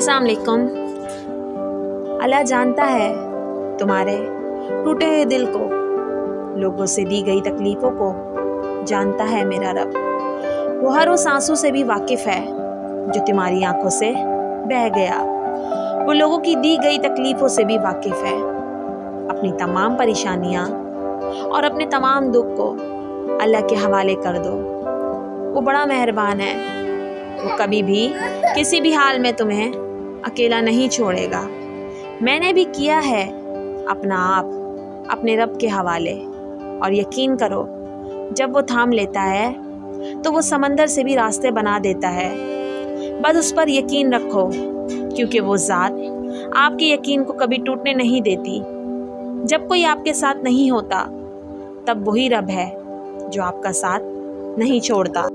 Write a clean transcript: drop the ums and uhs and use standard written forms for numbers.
अस्सलाम वालेकुम। अल्लाह जानता है तुम्हारे टूटे हुए दिल को, लोगों से दी गई तकलीफ़ों को जानता है मेरा रब। वो हर उस आंसू से भी वाकिफ़ है जो तुम्हारी आंखों से बह गया। वो लोगों की दी गई तकलीफ़ों से भी वाकिफ़ है। अपनी तमाम परेशानियाँ और अपने तमाम दुख को अल्लाह के हवाले कर दो। वो बड़ा मेहरबान है। वो कभी भी किसी भी हाल में तुम्हें अकेला नहीं छोड़ेगा। मैंने भी किया है अपना आप अपने रब के हवाले, और यकीन करो जब वो थाम लेता है तो वो समंदर से भी रास्ते बना देता है। बस उस पर यकीन रखो, क्योंकि वो ज़ात आपके यकीन को कभी टूटने नहीं देती। जब कोई आपके साथ नहीं होता तब वही रब है जो आपका साथ नहीं छोड़ता।